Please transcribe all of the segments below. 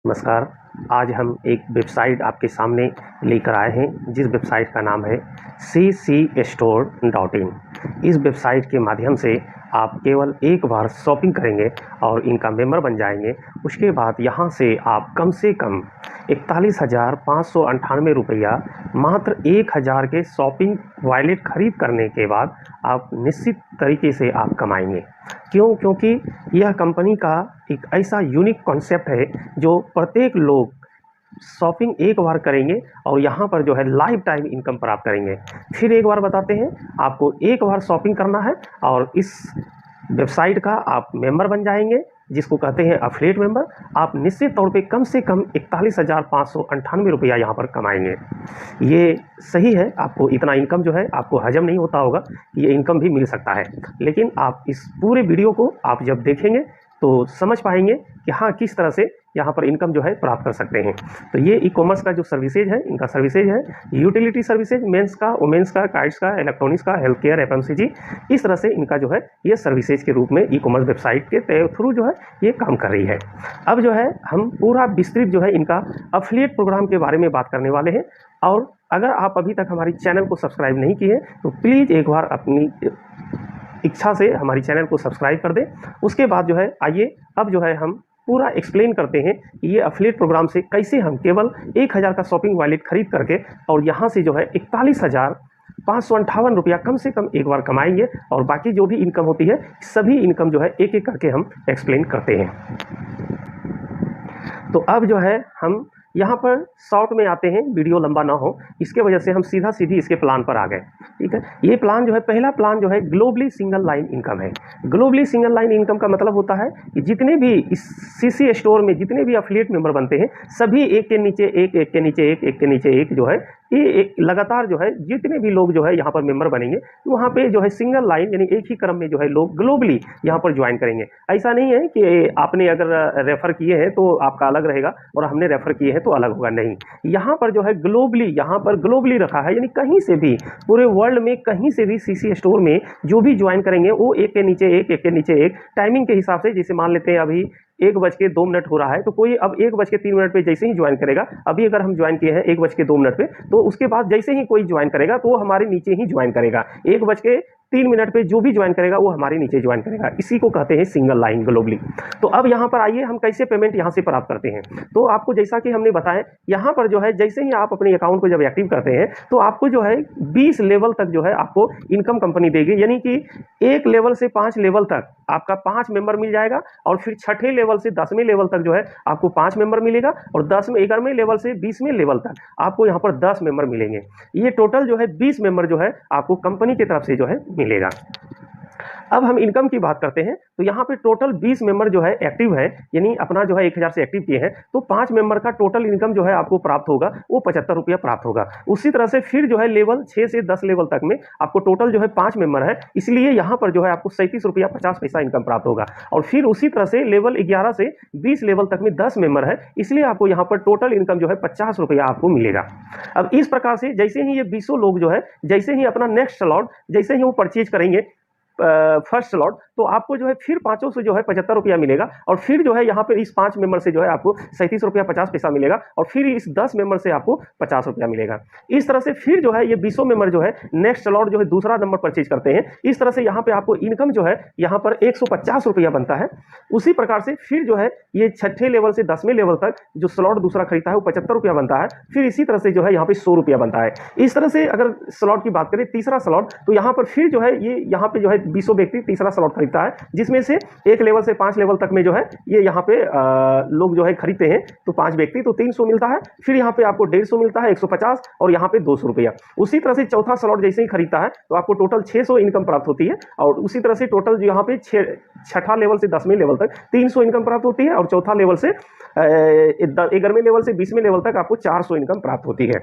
नमस्कार। आज हम एक वेबसाइट आपके सामने लेकर आए हैं जिस वेबसाइट का नाम है CCStore.in। इस वेबसाइट के माध्यम से आप केवल एक बार शॉपिंग करेंगे और इनका मेंबर बन जाएंगे। उसके बाद यहाँ से आप कम से कम 41,598 रुपया मात्र 1,000 के शॉपिंग वॉलेट खरीद करने के बाद आप निश्चित तरीके से आप कमाएंगे। क्योंकि यह कंपनी का एक ऐसा यूनिक कॉन्सेप्ट है जो प्रत्येक लोग शॉपिंग एक बार करेंगे और यहाँ पर जो है लाइफ टाइम इनकम प्राप्त करेंगे। फिर एक बार बताते हैं, आपको एक बार शॉपिंग करना है और इस वेबसाइट का आप मेंबर बन जाएंगे, जिसको कहते हैं एफिलिएट मेंबर। आप निश्चित तौर पे कम से कम 41,598 रुपया यहाँ पर कमाएंगे। ये सही है, आपको इतना इनकम जो है आपको हजम नहीं होता होगा, ये इनकम भी मिल सकता है, लेकिन आप इस पूरे वीडियो को आप जब देखेंगे तो समझ पाएंगे कि हाँ किस तरह से यहाँ पर इनकम जो है प्राप्त कर सकते हैं। तो ये ई कॉमर्स का जो सर्विसेज है, इनका सर्विसेज है यूटिलिटी सर्विसेज, मेंस का, वुमेंस का, काइट्स का, इलेक्ट्रॉनिक्स का, हेल्थ केयर, FMCG, इस तरह से इनका जो है ये सर्विसेज के रूप में ई कॉमर्स वेबसाइट के थ्रू जो है ये काम कर रही है। अब जो है हम पूरा विस्तृत जो है इनका एफिलिएट प्रोग्राम के बारे में बात करने वाले हैं। और अगर आप अभी तक हमारी चैनल को सब्सक्राइब नहीं किए तो प्लीज़ एक बार अपनी इच्छा से हमारी चैनल को सब्सक्राइब कर दें। उसके बाद जो है आइए अब जो है हम पूरा एक्सप्लेन करते हैं कि ये एफिलिएट प्रोग्राम से कैसे हम केवल 1,000 का शॉपिंग वॉलेट खरीद करके और यहाँ से जो है 41,558 रुपया कम से कम एक बार कमाएंगे। और बाकी जो भी इनकम होती है सभी इनकम जो है एक एक करके हम एक्सप्लेन करते हैं। तो अब जो है हम यहाँ पर शॉर्ट में आते हैं, वीडियो लंबा ना हो इसके वजह से हम सीधा सीधी इसके प्लान पर आ गए। ठीक है, ये प्लान जो है, पहला प्लान जो है ग्लोबली सिंगल लाइन इनकम है। ग्लोबली सिंगल लाइन इनकम का मतलब होता है कि जितने भी इस CC स्टोर में जितने भी एफिलिएट मेंबर बनते हैं सभी एक के नीचे एक, एक के नीचे एक, एक के नीचे एक जो है ये एक लगातार जो है जितने भी लोग जो है यहाँ पर मेंबर बनेंगे वहाँ पे जो है सिंगल लाइन यानी एक ही क्रम में जो है लोग ग्लोबली यहाँ पर ज्वाइन करेंगे। ऐसा नहीं है कि आपने अगर रेफर किए हैं तो आपका अलग रहेगा और हमने रेफर किए हैं तो अलग होगा, नहीं। यहाँ पर जो है ग्लोबली, यहाँ पर ग्लोबली रखा है, यानी कहीं से भी पूरे वर्ल्ड में कहीं से भी CC स्टोर में जो भी ज्वाइन करेंगे वो एक के नीचे एक, एक के नीचे एक टाइमिंग के हिसाब से। जैसे मान लेते हैं अभी 1:02 हो रहा है तो कोई अब 1:03 पे जैसे ही ज्वाइन करेगा, अभी अगर हम ज्वाइन किए हैं 1:02 पे, तो उसके बाद जैसे ही कोई ज्वाइन करेगा तो वो हमारे नीचे ही ज्वाइन करेगा। 1:03 पे जो भी ज्वाइन करेगा वो हमारे नीचे ज्वाइन करेगा। इसी को कहते हैं सिंगल लाइन ग्लोबली। तो अब यहाँ पर आइए हम कैसे पेमेंट यहाँ से प्राप्त करते हैं। तो आपको जैसा कि हमने बताया, यहाँ पर जो है जैसे ही आप अपने अकाउंट को जब एक्टिव करते हैं तो आपको जो है 20 लेवल तक जो है आपको इनकम कंपनी देगी, यानी कि 1 लेवल से 5 लेवल तक आपका 5 मेंबर मिल जाएगा और फिर 6ठे लेवल से 10वें लेवल तक जो है आपको 5 मेंबर मिलेगा और 11वें लेवल से 20वें लेवल तक आपको यहाँ पर 10 मेंबर मिलेंगे। ये टोटल जो है 20 मेंबर जो है आपको कंपनी की तरफ से जो है मिलेगा। अब हम इनकम की बात करते हैं तो यहाँ पे टोटल 20 मेंबर जो है एक्टिव है, यानी अपना जो है 1,000 से एक्टिव किए हैं, तो 5 मेंबर का टोटल इनकम जो है आपको प्राप्त होगा वो 75 रुपया प्राप्त होगा। उसी तरह से फिर जो है लेवल 6 से 10 लेवल तक में आपको टोटल जो है 5 मेंबर है, इसलिए यहाँ पर जो है आपको 37 रुपया 50 पैसा इनकम प्राप्त होगा। और फिर उसी तरह से लेवल 11 से 20 लेवल तक में 10 मेंबर है, इसलिए आपको यहाँ पर टोटल इनकम जो है 50 रुपया आपको मिलेगा। अब इस प्रकार से जैसे ही ये 20 लोग जो है जैसे ही अपना नेक्स्ट स्लॉट जैसे ही वो परचेज करेंगे फर्स्ट स्लॉट, तो आपको जो है फिर 5 से जो है 75 रुपया मिलेगा। और फिर जो है यहाँ पे इस 5 मेंबर से जो है आपको 37 रुपया 50 पैसा मिलेगा और फिर इस 10 मेंबर से आपको 50 रुपया मिलेगा। इस तरह से फिर जो है ये 20 मेंबर जो है नेक्स्ट स्लॉट जो है दूसरा नंबर परचेज करते हैं। इस तरह से यहाँ पे आपको इनकम जो है यहाँ पर 150 रुपया बनता है। उसी प्रकार से फिर जो है ये 6ठे लेवल से 10वें लेवल तक जो स्लॉट दूसरा खरीदता है वो 75 रुपया बनता है। फिर इसी तरह से जो है यहाँ पे 100 रुपया बनता है। इस तरह से अगर स्लॉट की बात करें तीसरा स्लॉट, तो यहाँ पर फिर जो है ये यहाँ पे जो है 20 व्यक्ति तीसरा स्लॉट खरीदता है, जिसमें से 1 लेवल से 5 लेवल तक में जो है ये यहाँ पे लोग जो है खरीदते हैं, तो 5 व्यक्ति तो 300 मिलता है। फिर यहाँ पे आपको 150 मिलता है, 150 और यहाँ पे 200 रुपया। उसी तरह से चौथा स्लॉट जैसे ही खरीदता है तो आपको टोटल 600 इनकम प्राप्त होती है। और उसी तरह से टोटल जो यहाँ पे 6ठा लेवल से 10वें लेवल तक 300 इनकम प्राप्त होती है और चौथा लेवल से 11वें लेवल से 20वें लेवल तक आपको 400 इनकम प्राप्त होती है।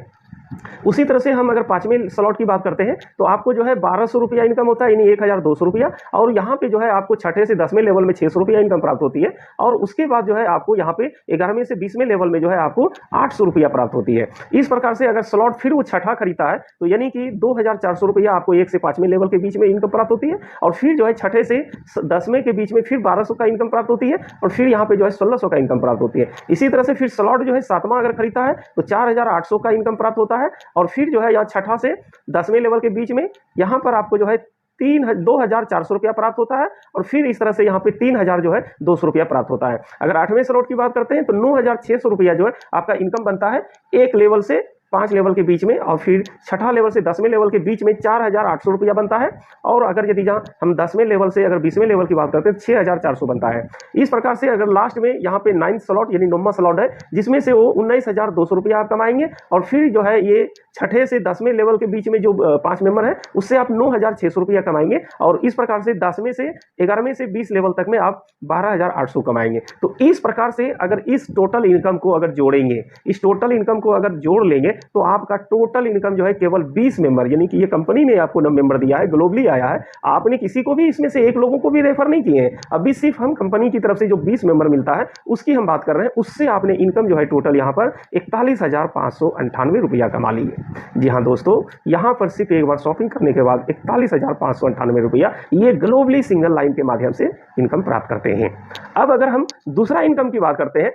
उसी तरह से हम अगर 5वें स्लॉट की बात करते हैं तो आपको जो है 1200 रुपया इनकम होता है, यानी 1200 रुपया। और यहाँ पे जो है आपको छठे से 10वें लेवल में 600 रुपया इनकम प्राप्त होती है। और उसके बाद जो है आपको यहाँ पे 11वें से 20वें लेवल में जो है आपको 800 रुपया प्राप्त होती है। इस प्रकार से अगर स्लॉट फिर वो छठा खरीदता है तो यानी कि 2400 रुपया आपको 1 से 5वें लेवल के बीच में इनकम प्राप्त होती है। और फिर जो है छठे से 10वें के बीच में फिर 1200 का इनकम प्राप्त होती है। और फिर यहाँ पे जो है 1600 का इनकम प्राप्त होती है। इसी तरह से फिर स्लॉट जो है 7वां अगर खरीदता है तो 4800 का इनकम प्राप्त होता है। और फिर जो है यहाँ छठा से 10वें लेवल के बीच में यहाँ पर आपको जो है 2400 रुपया प्राप्त होता है। और फिर इस तरह से यहाँ पे 3000 जो है 200 रुपया प्राप्त होता है। अगर 8वें स्लॉट की बात करते हैं तो 9600 रुपया जो है आपका इनकम बनता है एक लेवल से 5 लेवल के बीच में। और फिर छठा लेवल से 10वें लेवल के बीच में 4800 रुपया बनता है। और अगर यदि जहाँ हम 10वें लेवल से अगर 20वें लेवल की बात करते हैं 6400 बनता है। इस प्रकार से अगर लास्ट में यहाँ पे 9th स्लॉट यानी 9वां स्लॉट है जिसमें से वो 19200 रुपया आप कमाएंगे। और फिर जो है ये छठे से 10वें लेवल के बीच में जो 5 मेंबर है उससे आप 9600 रुपया कमाएंगे। और इस प्रकार से 10वें से 11वें से 20 लेवल तक में आप 12800 कमाएंगे। तो इस प्रकार से अगर इस टोटल इनकम को अगर जोड़ेंगे, इस टोटल इनकम को अगर जोड़ लेंगे तो आपका टोटल इनकम जो है केवल 20 मेंबर, यानी कि ये कंपनी ने आपको मेंबर दिया है, ग्लोबली आया है, आपने किसी को भी इसमें से एक लोगों को भी रेफर नहीं किए हैं। अभी सिर्फ हम कंपनी की तरफ से जो 20 मेंबर मिलता है उसकी हम बात कर रहे हैं। उससे आपने इनकम जो है टोटल यहाँ पर 41,598 रुपया कमा ली है। जी हाँ दोस्तों, यहाँ पर सिर्फ एक बार शॉपिंग करने के बाद 41,598 रुपया ये ग्लोबली सिंगल लाइन के माध्यम से इनकम प्राप्त करते हैं। अब अगर हम दूसरा इनकम की बात करते हैं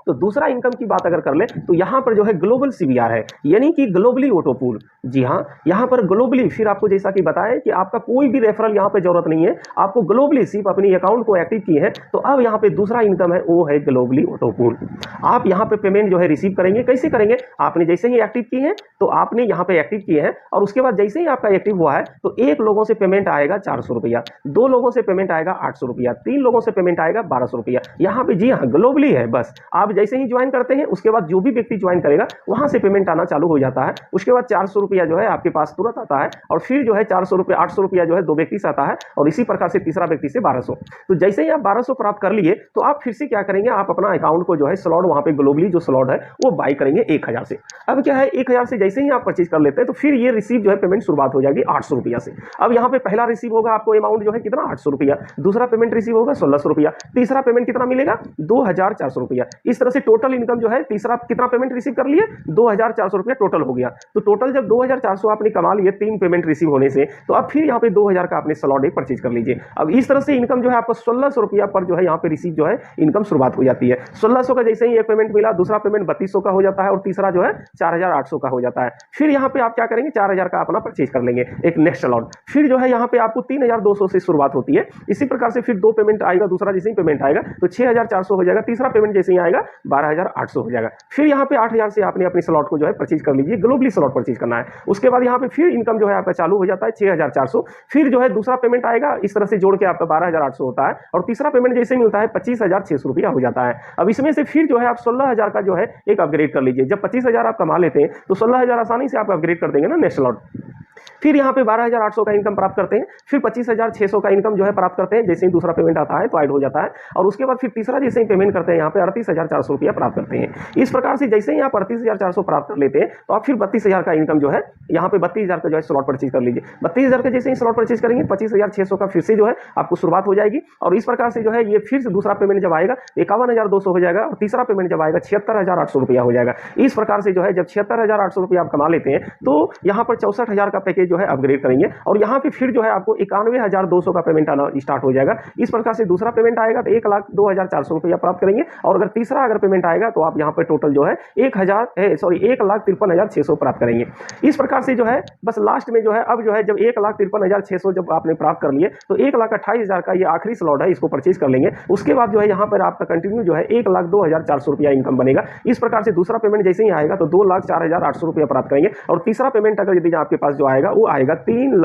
तो दूसरा इनकम की बात अगर कर ले तो यहाँ पर जो है ग्लोबल सीबीआर है, यानी कि ग्लोबली ऑटो पूल। जी हाँ, यहाँ पर ग्लोबली फिर आपको जैसा कि बताएं कि आपका कोई भी रेफरल यहाँ पे जरूरत नहीं है, आपको ग्लोबली सिर्फ अपनी अकाउंट को एक्टिव की है। तो अब यहाँ पे दूसरा इनकम है वो है ग्लोबली ऑटो पूल। आप यहाँ पे पेमेंट जो है रिसीव करेंगे, कैसे करेंगे? आपने जैसे ही एक्टिव की है तो आपने यहाँ पे एक्टिव किए हैं और उसके बाद जैसे ही आपका एक्टिव हुआ है तो 1 लोगों से पेमेंट आएगा 400 रुपया, 2 लोगों से पेमेंट आएगा 800 रुपया, 3 लोगों से पेमेंट आएगा 1200 रुपया। यहाँ पे जी हाँ ग्लोबली है। बस आप जैसे ही ज्वाइन करते हैं उसके बाद जो भी व्यक्ति ज्वाइन करेगा वहां से पेमेंट आना चालू हो जाता है। उसके बाद 400 रुपया जो है आपके पास तुरंत आता है। और फिर जो है 400 रुपया 800 रुपया जो है 2 व्यक्ति से आता है। और इसी प्रकार से तीसरा व्यक्ति से 1200। तो जैसे ही आप 1200 प्राप्त कर लिए तो आप फिर से क्या करेंगे, आप अपना अकाउंट को जो है स्लॉट वहां पे ग्लोबली जो स्लॉट है वो बाई करेंगे 1000 से। अब क्या है 1000 से जैसे ही आप परचेज कर लेते हैं तो फिर ये रिसीव जो है पेमेंट शुरुआत हो जाएगी 800 रुपया से। अब यहाँ पे पहला रिसीव होगा आपको अमाउंट जो है कितना 800 रुपया, दूसरा पेमेंट रिसीव होगा 1600 रुपया, तीसरा पेमेंट कितना मिलेगा 2400 रुपया। इस तरह से टोटल इनकम जो है तीसरा कितना पेमेंट रिसीव कर लिए 2400 रुपया टोटल हो गया। तो टोटल जब 2400 आपने कमा लिए 3 पेमेंट रिसीव होने से, तो अब फिर यहाँ पे 2000 का आपने स्लॉट एक परचेज कर लीजिए। अब इस तरह से इनकम जो है आपको 1600 रुपया पर जो है यहाँ पे रिसीव जो है इनकम शुरुआत हो जाती है। 1600 का जैसे ही एक पेमेंट मिला, दूसरा पेमेंट 3200 का हो जाता है और तीसरा जो है 4800 का हो जाता है। फिर यहाँ पे आप क्या करेंगे 4000 का अपना परचेज कर लेंगे एक नेक्स्ट स्लॉट। फिर जो है यहाँ पे आपको 3200 से शुरुआत होती है। इसी प्रकार से फिर 2 पेमेंट आएगा, दूसरा जैसे ही पेमेंट आएगा तो 6400 हो जाएगा, तीसरा पेमेंट जैसे ही आएगा 12800 हो जाएगा। फिर यहाँ पे 8000 से आपने अपनी स्लॉट को जो है परचेज कर लीजिए, ग्लोबली स्लॉट परचेज करना है। उसके बाद यहाँ पे फिर इनकम जो है आपका चालू हो जाता है 6400। फिर जो है दूसरा पेमेंट आएगा, इस तरह से जोड़ के आपका 12800 होता है। और तीसरा पेमेंट जैसे मिलता है 25600 रुपया हो जाता है। अब इसमें से फिर जो है आप 16000 का जो है एक अपग्रेड कर लीजिए। जब 25000 आप कमा लेते हैं तो 16000 आसानी से आप अपग्रेड कर देंगे ना नेक्स्ट स्लॉट। फिर यहाँ पे 12800 का इनकम प्राप्त करते हैं। फिर 25600 का इनकम जो है प्राप्त करते हैं। जैसे ही दूसरा पेमेंट आता है तो ऐड हो जाता है। और उसके बाद फिर तीसरा जैसे ही पेमेंट करते हैं यहाँ पे 38400 रुपया प्राप्त करते हैं। इस प्रकार से जैसे ही आप 38400 प्राप्त कर लेते हैं तो आप फिर 32000 का इनकम जो है यहाँ पे 32000 का जो है स्लॉट परचेज कर लीजिए। 32000 का जैसे ही स्लॉट परचेज करेंगे 25600 का फिर से जो है आपको शुरुआत हो जाएगी। और इस प्रकार से जो है ये फिर से दूसरा पेमेंट जब आएगा 51200 हो जाएगा और तीसरा पेमेंट जब आएगा 76800 रुपया हो जाएगा। इस प्रकार से जो है जब 76800 रुपया आप कमा लेते हैं तो यहाँ पर 64000 का पैकेज जो है अपग्रेड करेंगे। और यहाँ पे फिर जो है आपको 91200 का पेमेंट आना स्टार्ट हो जाएगा। इस प्रकार से दूसरा पेमेंट आएगा तो 1,02,400 रुपया प्राप्त करेंगे। और अगर तीसरा अगर पेमेंट आएगा तो आप यहाँ पे टोटल जो है 1,53,600 प्राप्त करेंगे। इस प्रकार से जो है बस लास्ट में जो है अब जो है जब 1,53,600 जब आपने प्राप्त कर लिए तो 1,28,000 का ये आखिरी स्लॉट है, इसको परचेज कर लेंगे। उसके बाद जो है यहाँ पर आपका कंटिन्यू जो है 1,02,400 रुपया इनकम बनेगा। इस प्रकार से दूसरा पेमेंट जैसे ही आएगा तो 2,04,800 रुपया प्राप्त करेंगे। और तीसरा पेमेंट अगर यदि आपके पास जो आएगा वो आएगा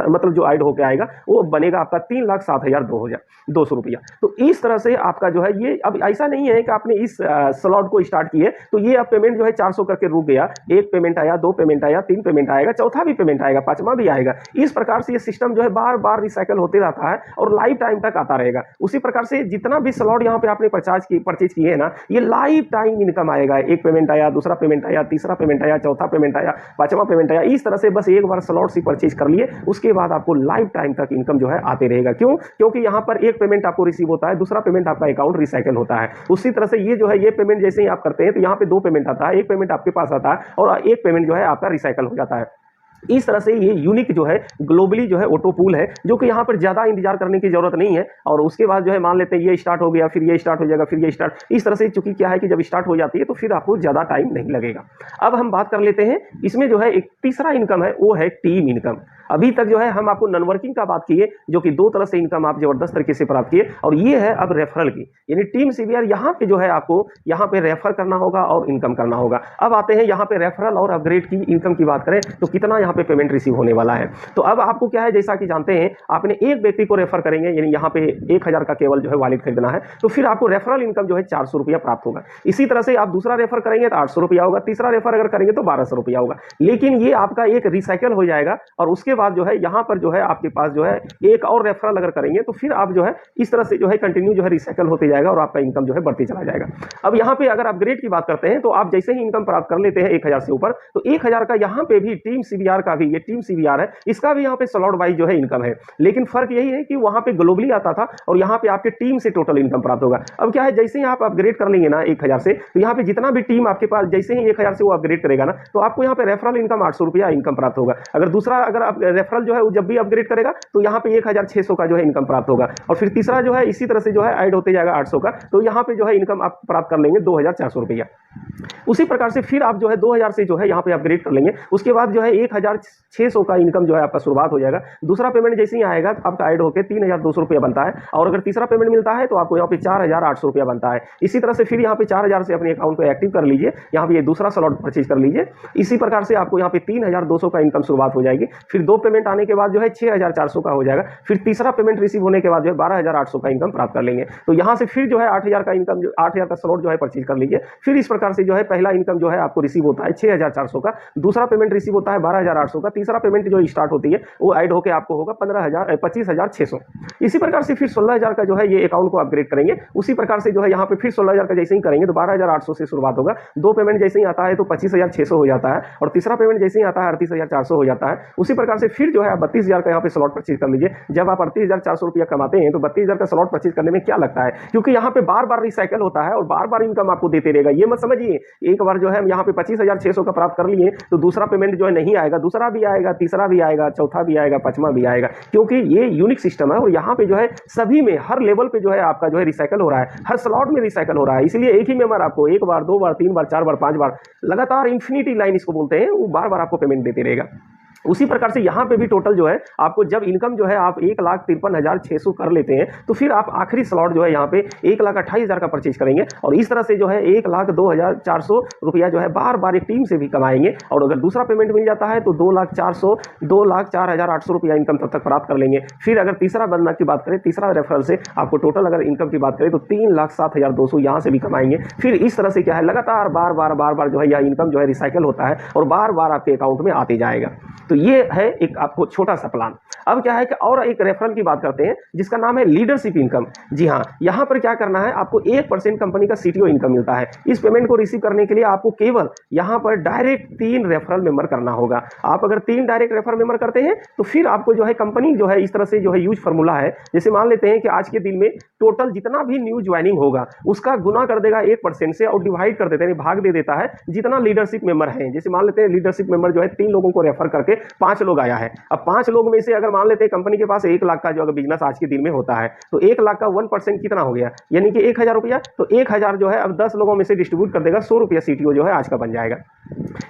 मतलब जो ऐड होकर आएगा वो बनेगा आपका 3,07,200 रुपया। तो इस तरह से आपका जो है ये, अब ऐसा नहीं है कि आपने इस स्लॉट को स्टार्ट किए तो ये अब पेमेंट जो है 400 करके रुक गया, एक पेमेंट आया, दो पेमेंट आया, तीन पेमेंट आएगा, चौथा भी पेमेंट आएगा, पांचवा भी आएगा। इस प्रकार से ये सिस्टम जो है बार बार रिसाइकल होते रहता है और लाइफ टाइम तक आता रहेगा। उसी प्रकार से जितना भी स्लॉट यहाँ पे आपने परचेज किए है ना, ये लाइफ टाइम इनकम आएगा। एक पेमेंट आया, दूसरा पेमेंट आया, तीसरा पेमेंट आया, चौथा पेमेंट आया, पांचवा पेमेंट आया, इस तरह से बस एक बार स्लॉट से परचेज कर लिए, उसके बाद आपको लाइफ टाइम तक इनकम जो है आते रहेगा। क्यों? क्योंकि यहाँ पर एक पेमेंट आपको रिसीव होता है, दूसरा पेमेंट आपका अकाउंट रिसाइकल होता है। उसी तरह से ये जो है ये पेमेंट जैसे ही आप करते हैं तो यहाँ पे दो पेमेंट आता है, एक पेमेंट आपके पास आता है और एक पेमेंट जो है आपका रिसाइकल हो जाता है। इस तरह से ये यूनिक जो है ग्लोबली जो है ऑटो पूल है, जो कि यहाँ पर ज़्यादा इंतजार करने की जरूरत नहीं है। और उसके बाद जो है मान लेते हैं ये स्टार्ट हो गया, फिर ये स्टार्ट हो जाएगा, फिर ये स्टार्ट, इस तरह से चूंकि क्या है कि जब स्टार्ट हो जाती है तो फिर आपको ज़्यादा टाइम नहीं लगेगा। अब हम बात कर लेते हैं इसमें जो है एक तीसरा इनकम है, वो है टीम इनकम। अभी तक जो है हम आपको नॉन वर्किंग का बात किए, जो कि दो तरह से इनकम आप जबरदस्त तरीके से प्राप्त किए, और ये है अब रेफरल की, यानी टीम सीबीआर। यहाँ पे जो है आपको यहाँ पे रेफर करना होगा और इनकम करना होगा। अब आते हैं यहाँ पे रेफरल और अपग्रेड की इनकम की बात करें तो कितना यहाँ पे पेमेंट रिसीव होने वाला है। तो अब आपको क्या है, जैसा कि जानते हैं आपने एक व्यक्ति को रेफर करेंगे, यानी यहाँ पे 1000 का केवल जो है वॉलेट खरीदना है, तो फिर आपको रेफरल इनकम जो है 400 रुपया प्राप्त होगा। इसी तरह से आप दूसरा रेफर करेंगे तो 800 रुपया होगा, तीसरा रेफर अगर करेंगे तो 1200 रुपया होगा। लेकिन ये आपका एक रिसाइकल हो जाएगा और उसके बाद जो है यहाँ पर जो है आपके पास जो है एक और रेफरल अगर करेंगे तो फिर आप जो है इस तरह से जो है कंटिन्यू जो है रिसाइकल होते जाएगा और आपका इनकम जो है बढ़ते चला जाएगा। अब यहाँ पे अगर अपग्रेड की बात करते हैं तो आप जैसे ही इनकम प्राप्त कर लेते हैं 1000 से ऊपर, तो 1000 का यहाँ पे भी टीम सीबीआर का भी, ये टीम सीबीआर है, इसका भी यहाँ पे स्लॉट वाइज जो है इनकम है। लेकिन फर्क यही है कि वहां पे ग्लोबली आता था और यहाँ पे आपके टीम से टोटल इनकम प्राप्त होगा। अब क्या है, जैसे ही आप अपग्रेड कर लेंगे ना 1000 से, तो यहाँ पे जितना भी टीम आपके पास जैसे ही 1000 से वो अपग्रेड करेगा ना, तो आपको यहाँ पे रेफरल इनकम 800 रुपया इनकम प्राप्त होगा। अगर दूसरा अगर आप रेफरल जो है वो जब भी अपग्रेड करेगा तो यहाँ पे 1600 का जो है इनकम प्राप्त होगा, और फिर तीसरा जो है इसी तरह से जो है ऐड होते जाएगा 800 का, तो यहाँ पे जो है इनकम आप प्राप्त कर लेंगे 2400 रुपया। उसी प्रकार से फिर आप जो है 2000 से जो है यहाँ पे अपग्रेड कर लेंगे, उसके बाद जो है 1600 का इनकम जो है आपका शुरुआत हो जाएगा। दूसरा पेमेंट जैसे ही आएगा तो आपका ऐड होकर 3200 रुपया बनता है, और अगर तीसरा पेमेंट मिलता है तो आपको यहाँ पे 4800 रुपया बनता है। इसी तरह से फिर यहाँ पे 4000 से अपने अकाउंट को एक्टिव कर लीजिए, यहाँ पे ये दूसरा स्लॉट परचेज कर लीजिए। इसी प्रकार से आपको यहाँ पे 3200 का इनकम शुरुआत हो जाएगी। फिर दो पेमेंट आने के बाद जो है 6400 का हो जाएगा। फिर तीसरा पेमेंट रिसीव होने के बाद जो है 12800 का इनकम प्राप्त कर लेंगे। तो यहाँ से फिर जो है 8000 का इनकम, 8000 का स्लॉट जो है परचेज कर लीजिए। फिर इस प्रकार से जो है पहला इनकम जो है आपको रिसीव होता है 6400 का, दूसरा पेमेंट रिसीव होता है 12800 का, तीसरा पेमेंट जो स्टार्ट होती है वो ऐड होकर आपको होगा 25600। इसी प्रकार से फिर 16000 का जो है ये अकाउंट को अपग्रेड करेंगे। उसी प्रकार से जो है यहाँ पे फिर 16000 का जैसे ही करेंगे तो 12800 से शुरुआत होगा। दो पेमेंट जैसे ही आता है तो 25600 हो जाता है, और तीसरा पेमेंट जैसे ही आता है 38400 हो जाता है। उसी प्रकार से फिर जो है 32000 का यहाँ पे स्लॉट परचेज कर लीजिए। जब आप 38400 रुपया कमाते हैं तो 32000 का स्लॉट परचेज करने में क्या लगता है, क्योंकि यहाँ पे बार बार रिसाइकल होता है और बार बार इनकम आपको देते रहेगा। ये मत समझिए एक बार जो है हम यहाँ पे 25600 का प्राप्त कर लिए तो दूसरा पेमेंट जो है नहीं आएगा, दूसरा भी आएगा, तीसरा भी आएगा, चौथा भी आएगा, पांचवा भी आएगा, क्योंकि ये यूनिक सिस्टम है और यहाँ पे जो है सभी में हर लेवल पे जो है आपका जो है रिसाइकल हो रहा है, हर स्लॉट में रिसाइकल हो रहा है। इसलिए एक ही मेंबर आपको एक बार, दो बार, तीन बार, चार बार, पांच बार लगातार इंफिनिटी लाइन इसको बोलते हैं, वो बार बार आपको पेमेंट देते रहेगा। उसी प्रकार से यहाँ पे भी टोटल जो है आपको जब इनकम जो है आप 1,53,600 कर लेते हैं तो फिर आप आखिरी स्लॉट जो है यहाँ पे 1,28,000 का परचेज करेंगे, और इस तरह से जो है 1,02,400 रुपया जो है बार बार एक टीम से भी कमाएंगे। और अगर दूसरा पेमेंट मिल जाता है तो 2,04,800 रुपया इनकम तब तक प्राप्त कर लेंगे। फिर अगर तीसरा बनना की बात करें, तीसरा रेफरल से आपको टोटल अगर इनकम की बात करें तो 3,07,200 यहाँ से भी कमाएंगे। फिर इस तरह से क्या है लगातार बार बार जो है यह इनकम जो है रिसाइकल होता है और बार बार आपके अकाउंट में आते जाएगा। तो ये है एक आपको छोटा सा प्लान। अब क्या है कि और एक रेफरल की बात करते हैं जिसका नाम है लीडरशिप इनकम। जी हाँ, यहाँ पर क्या करना है, आपको 1% कंपनी का सीटीओ इनकम मिलता है। इस पेमेंट को रिसीव करने के लिए आपको केवल यहाँ पर डायरेक्ट 3 रेफरल मेंबर करना होगा। आप अगर 3 डायरेक्ट रेफरल मेंबर करते हैं तो फिर आपको जो है कंपनी जो है इस तरह से जो है यूज फार्मूला है, जैसे मान लेते हैं कि आज के दिन में टोटल जितना भी न्यू ज्वाइनिंग होगा उसका गुना कर देगा 1% से और डिवाइड कर देते हैं, भाग दे देता है जितना लीडरशिप मेंबर है। जैसे मान लेते हैं लीडरशिप मेंबर जो है 3 लोगों को रेफर करके 5 लोग आया है। अब 5 लोग में से अगर मान लेते हैं कंपनी के पास 1 लाख का जो अगर बिजनेस आज के दिन में होता है तो 1 लाख का 1% कितना हो गया, यानी कि 1000 रुपया। तो 1000 जो है अब 10 लोगों में से डिस्ट्रीब्यूट कर देगा, 100 रुपया सीटीओ जो है आज का बन जाएगा।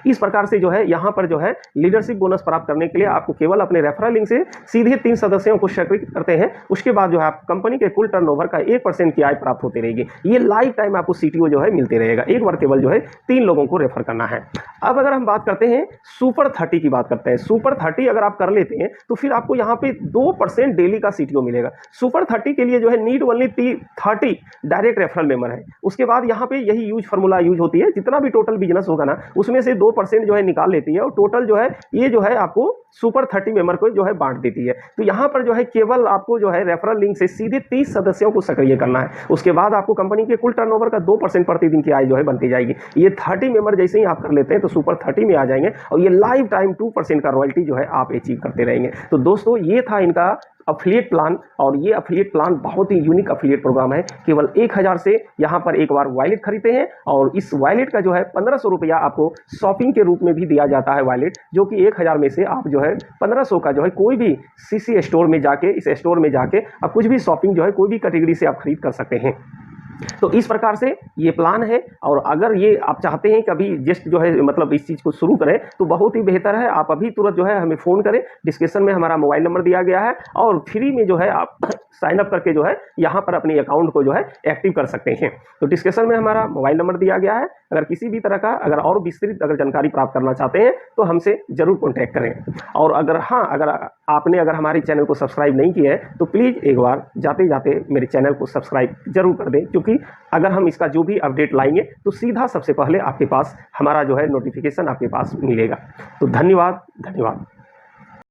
इस प्रकार से जो है यहाँ पर जो है लीडरशिप बोनस प्राप्त करने के लिए आपको केवल अपने रेफरल लिंक से सीधे 3 सदस्यों को स्वीकृत करते हैं। उसके बाद जो है आप कंपनी के कुल टर्नओवर का 1% की आय प्राप्त होती रहेगी। ये लाइफ टाइम आपको सीटीओ जो है मिलते रहेगा। एक बार केवल जो है 3 लोगों को रेफर करना है। अब अगर हम बात करते हैं सुपर 30 की बात करते हैं। सुपर 30 अगर आप कर लेते हैं तो फिर आपको यहाँ पे 2% डेली का CTO मिलेगा। सुपर 30 के लिए जो है need only 30 direct referral member है। उसके बाद यहाँ पे यही यूज फार्मूला यूज होती है, जितना भी टोटल बिजनेस होगा ना उसमें से 2% जो है निकाल लेती है और टोटल जो है ये जो है आपको सुपर 30 मेंबर को जो है बांट देती है। तो यहाँ पर जो है केवल आपको जो है रेफरल लिंक से सीधे 30 सदस्यों को सक्रिय करना है। उसके बाद आपको कंपनी के कुल टर्नओवर का 2% प्रतिदिन की आय जो है बनती जाएगी। ये 30 मेंबर जैसे ही आप कर लेते हैं तो सुपर 30 में आ जाएंगे और ये लाइफ टाइम 2% का रॉयल्टी जो है आप अचीव करते रहेंगे। तो दोस्तों ये था इनका अफिलिएट प्लान, और ये अफिलिएट प्लान बहुत ही यूनिक अफिलिएट प्रोग्राम है। केवल 1000 से यहाँ पर एक बार वॉलेट खरीदते हैं और इस वॉलेट का जो है 1500 रुपया आपको शॉपिंग के रूप में भी दिया जाता है वॉलेट, जो कि 1000 में से आप जो है 1500 का जो है कोई भी CC स्टोर में जाके, इस स्टोर में जाके आप कुछ भी शॉपिंग जो है कोई भी कैटेगरी से आप खरीद कर सकते हैं। तो इस प्रकार से ये प्लान है। और अगर ये आप चाहते हैं कि अभी जस्ट जो है मतलब इस चीज़ को शुरू करें तो बहुत ही बेहतर है, आप अभी तुरंत जो है हमें फ़ोन करें। डिस्क्रिप्शन में हमारा मोबाइल नंबर दिया गया है और फ्री में जो है आप साइन अप करके जो है यहाँ पर अपने अकाउंट को जो है एक्टिव कर सकते हैं। तो डिस्क्रिप्शन में हमारा मोबाइल नंबर दिया गया है। अगर किसी भी तरह का अगर और विस्तृत अगर जानकारी प्राप्त करना चाहते हैं तो हमसे ज़रूर कॉन्टैक्ट करें। और अगर अगर हमारे चैनल को सब्सक्राइब नहीं किया है तो प्लीज़ एक बार जाते जाते मेरे चैनल को सब्सक्राइब जरूर कर दें, क्योंकि अगर हम इसका जो भी अपडेट लाएंगे तो सीधा सबसे पहले आपके पास हमारा जो है नोटिफिकेशन आपके पास मिलेगा। तो धन्यवाद।